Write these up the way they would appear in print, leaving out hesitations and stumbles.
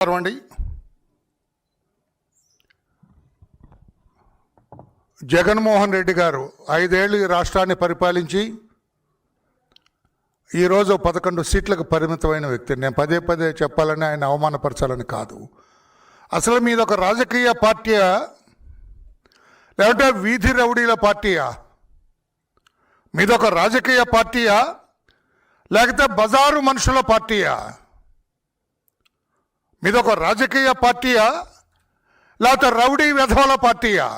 అండి. జగన్మోహన్ రెడ్డి గారు 5 ఏళ్ళు ఈ రాష్ట్రాన్ని పరిపాలించి ఈరోజు 11 సీట్లకు పరిమితమైన వ్యక్తి. నేను పదే పదే చెప్పాలని, ఆయన అవమానపరచాలని కాదు. అసలు మీదొక రాజకీయ పార్టీయా లేదంటే వీధి రౌడీల పార్టీయా? మీదొక రాజకీయ పార్టీయా లేకపోతే బజారు మనుషుల పార్టీయా? మీదొక రాజకీయ పార్టీయా లేకపోతే రౌడీ వెధవల పార్టీయా?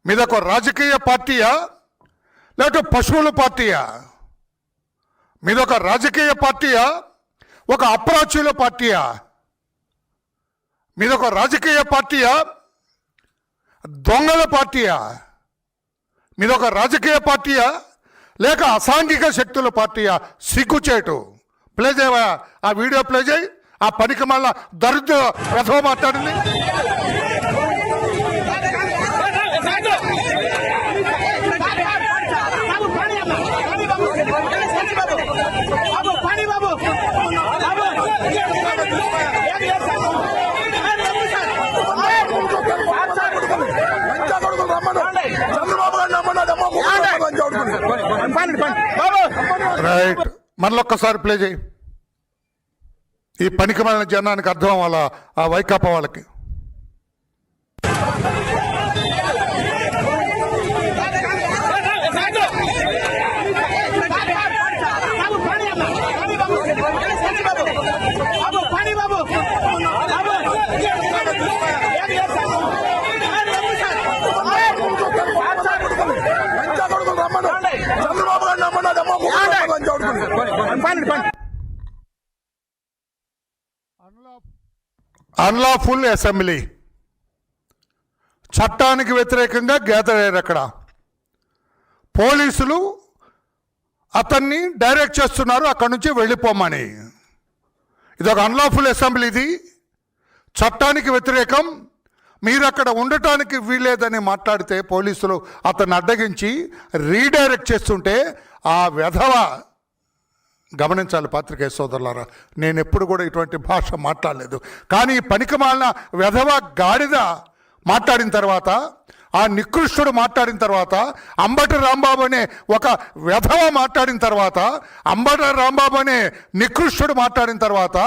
మీదొక రాజకీయ పార్టీయా లేకపోతే పశువుల పార్టీయా? మీదొక రాజకీయ పార్టీయా ఒక అప్రాచ్యుల పార్టీయా? మీదొక రాజకీయ పార్టీయా దొంగల పార్టీయా? మీదొక రాజకీయ పార్టీయా లేక అసాంఘిక శక్తుల పార్టీయా? సిగ్గుచేటు. ప్లే చేయవా, ఆ వీడియో ప్లే చేయి. ఆ పనికి మళ్ళా దరిద్ర వెధవ మాట్లాడింది. రైట్, మళ్ళొక్కసారి ప్లే చేయి. ఈ పనికి మళ్ళీ జనానికి అర్థం అవ్వాలా, ఆ వైకాపా వాళ్ళకి. అన్లాఫుల్ అసెంబ్లీ, చట్టానికి వ్యతిరేకంగా గ్యాదర్ అయ్యారు. అక్కడ పోలీసులు అతన్ని డైరెక్ట్ చేస్తున్నారు అక్కడి నుంచి వెళ్ళిపోమని. ఇది ఒక అన్లాఫుల్ అసెంబ్లీ, ఇది చట్టానికి వ్యతిరేకం, మీరు అక్కడ ఉండటానికి వీలేదని మాట్లాడితే పోలీసులు అతన్ని అడ్డగించి రీడైరెక్ట్ చేస్తుంటే ఆ వెధవ, గమనించాలి పాత్రికేయ సోదరులారా, నేను ఎప్పుడు కూడా ఇటువంటి భాష మాట్లాడలేదు. కానీ పనికిమాలిన వెధవ గాడిద మాట్లాడిన తర్వాత, ఆ నికృష్టుడు మాట్లాడిన తర్వాత, అంబటి రాంబాబు అనే ఒక వెధవ మాట్లాడిన తర్వాత, అంబటి రాంబాబు అనే నికృష్టుడు మాట్లాడిన తర్వాత,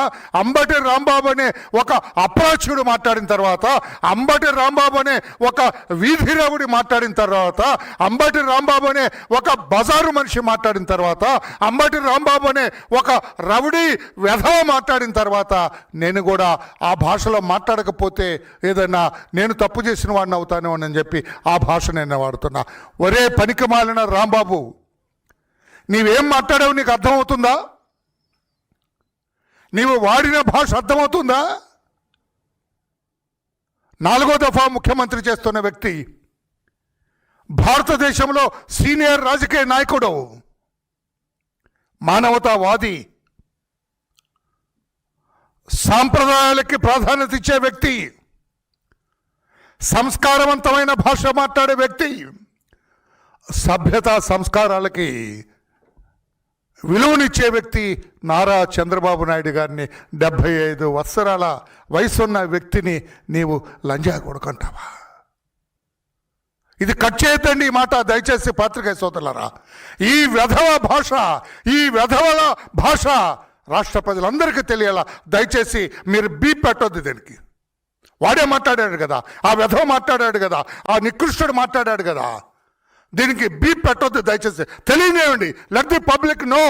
అంబటి రాంబాబు అనే ఒక అప్రాచ్యుడు మాట్లాడిన తర్వాత, అంబటి రాంబాబు అనే ఒక వీధి రవుడి మాట్లాడిన తర్వాత, అంబటి రాంబాబు అనే ఒక బజారు మనిషి మాట్లాడిన తర్వాత, అంబటి రాంబాబు అనే ఒక రవుడి వెధవ మాట్లాడిన తర్వాత, నేను కూడా ఆ భాషలో మాట్లాడకపోతే ఏదైనా నేను తప్పు చేసిన వాడిని అవుతాను అని చెప్పి ఆ భాష నేను వాడుతున్నా. ఒరే పనికి మాలిన రాంబాబు, నీవేం మాట్లాడావు నీకు అర్థమవుతుందా? నీవు వాడిన భాష అర్థమవుతుందా? 4వ దఫా ముఖ్యమంత్రి చేస్తున్న వ్యక్తి, భారతదేశంలో సీనియర్ రాజకీయ నాయకుడు, మానవతావాది, సాంప్రదాయాలకి ప్రాధాన్యత ఇచ్చే వ్యక్తి, సంస్కారవంతమైన భాష మాట్లాడే వ్యక్తి, సభ్యత సంస్కారాలకి విలువనిచ్చే వ్యక్తి నారా చంద్రబాబు నాయుడు గారిని 75 సంవత్సరాల వయసున్న వ్యక్తిని నీవు లంజా కొడుకుంటావా? ఇది కట్ చేయొద్దండి ఈ మాట, దయచేసి పాత్రికేయ సోదరులారా. ఈ వెధవ భాష, ఈ వెధవల భాష రాష్ట్ర ప్రజలందరికీ తెలియాలా. దయచేసి మీరు బీప్ పెట్టొద్దు దీనికి. వాడే మాట్లాడాడు కదా, ఆ వెధవ మాట్లాడాడు కదా, ఆ నికృష్టుడు మాట్లాడాడు కదా, దీనికి బీప్ పెట్టొద్దు దయచేసి. తెలియనివ్వండి, let the public know.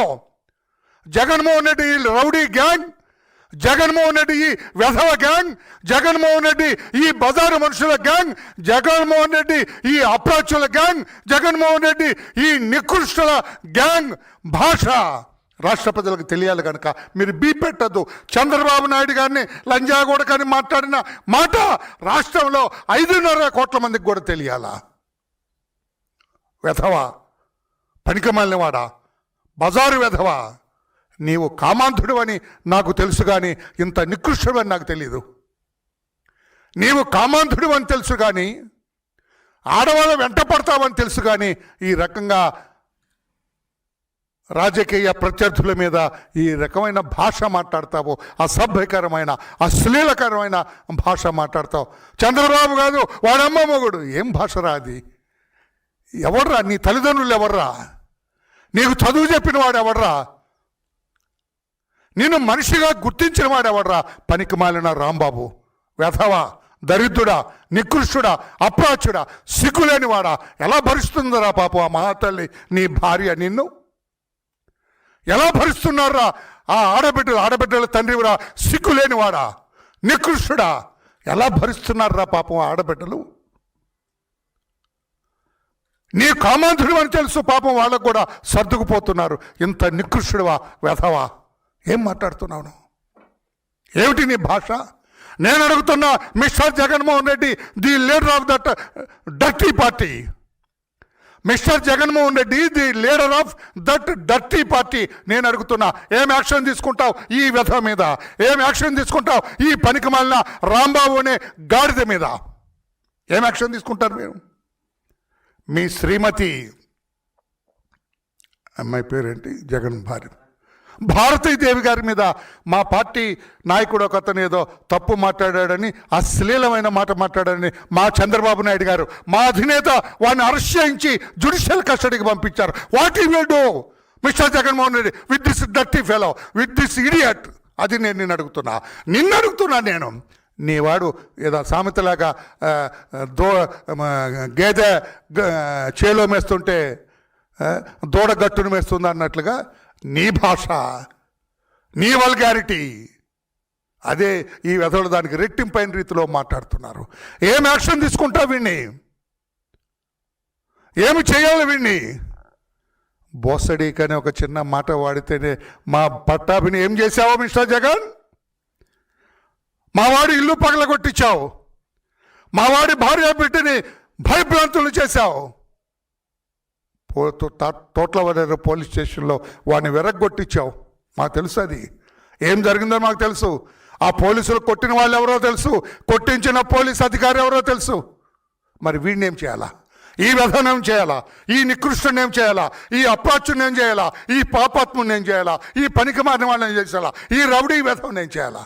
Jaganmohan Reddy rowdy gang, Jaganmohan Reddy ఈ వెధవ గ్యాంగ్, జగన్మోహన్ రెడ్డి ఈ బజారు మనుషుల గ్యాంగ్, జగన్మోహన్ రెడ్డి ఈ అప్రాచ్యుల గ్యాంగ్, జగన్మోహన్ రెడ్డి ఈ నికృష్టుల గ్యాంగ్ భాష రాష్ట్ర ప్రజలకు తెలియాలి కనుక మీరు బీ పెట్టద్దు. చంద్రబాబు నాయుడు గారిని లంజాగూడకని మాట్లాడిన మాట రాష్ట్రంలో 5.5 కోట్ల మందికి కూడా తెలియాలా? వెధవ, పనికిమాలినవాడా, బజారు వెధవ, నీవు కామాంధుడు అని నాకు తెలుసు కానీ ఇంత నికృష్టుడు అని నాకు తెలియదు. నీవు కామాంధుడు అని తెలుసు కానీ, ఆడవాళ్ళ వెంట పడతావని తెలుసు కానీ ఈ రకంగా రాజకీయ ప్రత్యర్థుల మీద ఈ రకమైన భాష మాట్లాడతావు, అసభ్యకరమైన అశ్లీలకరమైన భాష మాట్లాడతావు. చంద్రబాబు కాదు, వాడమ్మ మొగుడు. ఏం భాషరా అది? ఎవర్రా నీ తల్లిదండ్రులు? ఎవర్రా నీకు చదువు చెప్పిన వాడు? ఎవర్రా నిన్ను మనిషిగా గుర్తించిన వాడు? ఎవర్రా? పనికి మాలిన రాంబాబు, వెధవా, దరిద్రుడా, నికృష్టుడా, అప్రాచుడా, సిగ్గులేనివాడా. ఎలా భరిస్తుందరా పాపం ఆ మహాతల్లి నీ భార్య నిన్ను? ఎలా భరిస్తున్నారా ఆ ఆడబిడ్డల తండ్రివిరా, సిగ్గులేనివాడా, నికృష్టుడా? ఎలా భరిస్తున్నారా పాపం ఆడబిడ్డలు? నీ కామాంధుడు అని తెలుసు, పాపం వాళ్ళకు కూడా సర్దుకుపోతున్నారు. ఇంత నికృష్టుడువా, వెధవా? ఏం మాట్లాడుతున్నావు? ఏమిటి నీ భాష? నేను అడుగుతున్నా, mister Jaganmohan Reddy, the leader of that dirty party. Mister Jaganmohan Reddy, the leader of that dirty party. నేను అడుగుతున్నా, ఏం యాక్షన్ తీసుకుంటావు ఈ వ్యధ మీద? ఏం యాక్షన్ తీసుకుంటావు ఈ పనికి మాలిన రాంబాబు అనే గాడిద మీద? ఏం యాక్షన్ తీసుకుంటారు మీరు? మీ శ్రీమతి, అమ్మాయి పేరేంటి, జగన్ భార్య భారతీదేవి గారి మీద మా పార్టీ నాయకుడు ఒక అతను ఏదో తప్పు మాట్లాడాడని, అశ్లీలమైన మాట మాట్లాడాడని మా చంద్రబాబు నాయుడు గారు, మా అధినేత వాడిని అరెస్ట్ చేయించి జ్యుడిషియల్ కస్టడీకి పంపించారు. What you will do mister Jaganmohan Reddy with this dirty fellow, with this idiot? అది నిన్ను అడుగుతున్నా నేను. నీవాడు ఏదో సామెతలాగా గేదె చేలో మేస్తుంటే దూడ గట్టును మేస్తుంది అన్నట్లుగా నీ భాష, నీ వల్గారిటీ, అదే ఈ వెధవులు దానికి రెట్టింపైన రీతిలో మాట్లాడుతున్నారు. ఏం యాక్షన్ తీసుకుంటావు వీణ్ణి? ఏమి చేయాలి వీణ్ణి? బోసడీకనే ఒక చిన్న మాట వాడితేనే మా పట్టాభిని ఏం చేశావో మిస్టర్ జగన్? మావాడి ఇల్లు పగలగొట్టించావు, మావాడి భార్య బిడ్డని భయభ్రాంతులు చేశావు. తోట్లవరేరు పోలీస్ స్టేషన్లో వాడిని విరగ్గొట్టించావు. మాకు తెలుసు అది ఏం జరిగిందో మాకు తెలుసు. ఆ పోలీసులు కొట్టిన వాళ్ళు ఎవరో తెలుసు, కొట్టించిన పోలీస్ అధికారి ఎవరో తెలుసు. మరి వీడిని ఏం చేయాలా? ఈ వ్యధను ఏం చేయాలా? ఈ నికృష్టుని ఏం చేయాలా? ఈ అప్రాచుని ఏం చేయాలా? ఈ పాపాత్ముని ఏం చేయాలా? ఈ పనికి మారిన వాళ్ళని ఏం చేయాలా? ఈ రౌడీ వ్యధను ఏం చేయాలా?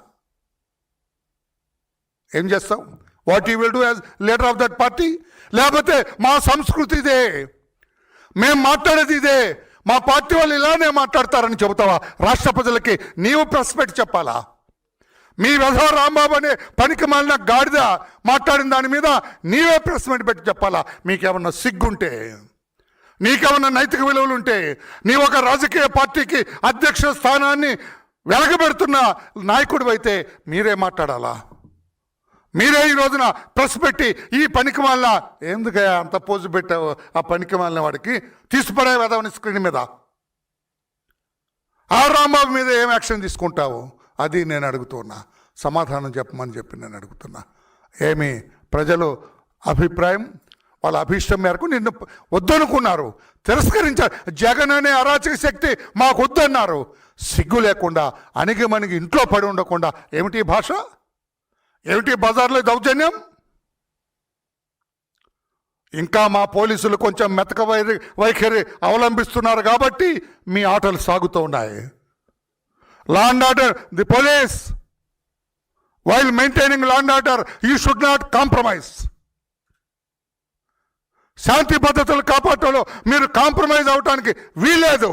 ఏం చేస్తావు? What you will do as leader of that party? లేకపోతే మా సంస్కృతి ఇదే, మేము మాట్లాడేది ఇదే, మా పార్టీ వాళ్ళు ఇలానే మాట్లాడతారని చెబుతావా? రాష్ట్ర ప్రజలకి నీవు ప్రెస్ పెట్టి చెప్పాలా? మీ వెధవ రాంబాబు అనే పనికి మాలిన గాడిద మాట్లాడిన దాని మీద నీవే ప్రెస్ మీట్ పెట్టి చెప్పాలా? మీకేమన్నా సిగ్గుంటే, నీకేమన్నా నైతిక విలువలు ఉంటే, నీ ఒక రాజకీయ పార్టీకి అధ్యక్ష స్థానాన్ని వెలగబెడుతున్న నాయకుడు అయితే మీరే మాట్లాడాలా? మీరే ఈ రోజున ప్రెస్ పెట్టి ఈ పనికి మాలిన, ఎందుకయ్యా అంత పోజు పెట్టావు ఆ పనికి మాలిన వాడికి, తీసిపడే వెదవని స్క్రీన్ మీద? ఆ రాంబాబు మీద ఏం యాక్షన్ తీసుకుంటావు? అది నేను అడుగుతున్నా. సమాధానం చెప్పమని చెప్పి నేను అడుగుతున్నా. ఏమి ప్రజలు అభిప్రాయం, వాళ్ళ అభిష్టం మేరకు నిన్ను వద్దనుకున్నారు, తిరస్కరించారు. జగన్ అనే అరాచక శక్తి మాకు వద్దన్నారు. సిగ్గు లేకుండా అణిగి మణిగి ఇంట్లో పడి ఉండకుండా ఏమిటి భాష? ఏమిటి బజార్లో దౌర్జన్యం? ఇంకా మా పోలీసులు కొంచెం మెతక వైఖరి అవలంబిస్తున్నారు కాబట్టి మీ ఆటలు సాగుతూ ఉన్నాయి. Law and order, the police while maintaining law and order you should not compromise. శాంతి భద్రతలు కాపాడటంలో మీరు కాంప్రమైజ్ అవటానికి వీల్లేదు.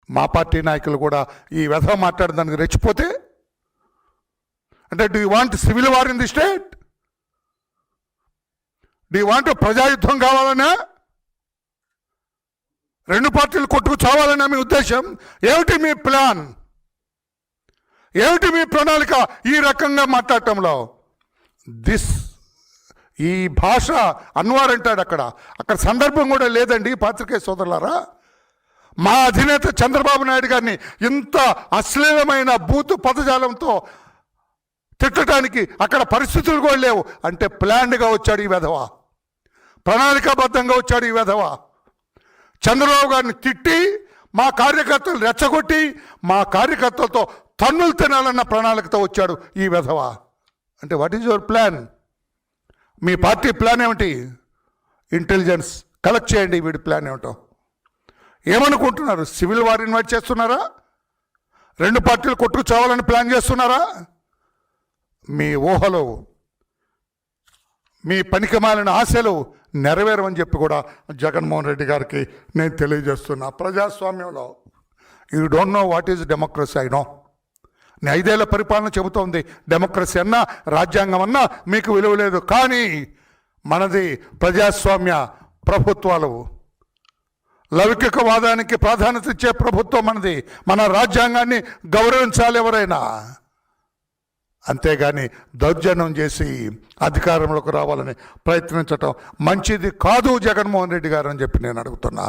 మా పార్టీ నాయకులు కూడా ఈ వ్యధ మాట్లాడడానికి రెచ్చిపోతే, అంటే do you want civil war in the state? Do you want ప్రజాయుద్ధం కావాలన్నా, రెండు పార్టీలు కొట్టుకు చావాలన్నా మీ ఉద్దేశం? ఏమిటి మీ ప్లాన్? ఏమిటి మీ ప్రణాళిక ఈ రకంగా మాట్లాడటంలో? ఈ భాష అన్వార్ అంటాడు అక్కడ సందర్భం కూడా లేదండి పాత్రికేయ సోదరులారా. మా అధినేత చంద్రబాబు నాయుడు గారిని ఇంత అశ్లీలమైన బూతు పదజాలంతో తిట్టడానికి అక్కడ పరిస్థితులు కూడా లేవు. అంటే ప్లాన్డ్గా వచ్చాడు ఈ వెధవ, ప్రణాళికాబద్ధంగా వచ్చాడు ఈ వెధవ. చంద్రబాబు గారిని తిట్టి మా కార్యకర్తలు రెచ్చగొట్టి మా కార్యకర్తలతో తన్నులు తినాలన్న ప్రణాళికతో వచ్చాడు ఈ వెధవ. అంటే what is your plan? Me party plan ఏమిటి? ఇంటెలిజెన్స్ కలెక్ట్ చేయండి వీడి ప్లాన్ ఏమిటో. ఏమనుకుంటున్నారు? సివిల్ వార్ ఇన్వైట్ చేస్తున్నారా? 2 పార్టీలు కొట్టుకు చావాలని ప్లాన్ చేస్తున్నారా? మీ ఊహలు, మీ పనికిమాలిన ఆశలు నెరవేరమని చెప్పి కూడా జగన్మోహన్ రెడ్డి గారికి నేను తెలియజేస్తున్నా. ప్రజాస్వామ్యంలో you don't know what is democracy. I know. నీ 5 ఏళ్ల పరిపాలన చెబుతోంది డెమోక్రసీ అన్నా రాజ్యాంగం అన్నా మీకు విలువ లేదు. కానీ మనది ప్రజాస్వామ్య ప్రభుత్వాలు, లౌకికవాదానికి ప్రాధాన్యత ఇచ్చే ప్రభుత్వం మనది. మన రాజ్యాంగాన్ని గౌరవించాలి ఎవరైనా. అంతేగాని దౌర్జన్యం చేసి అధికారంలోకి రావాలని ప్రయత్నించటం మంచిది కాదు జగన్మోహన్ రెడ్డి గారు అని చెప్పి నేను అడుగుతున్నా.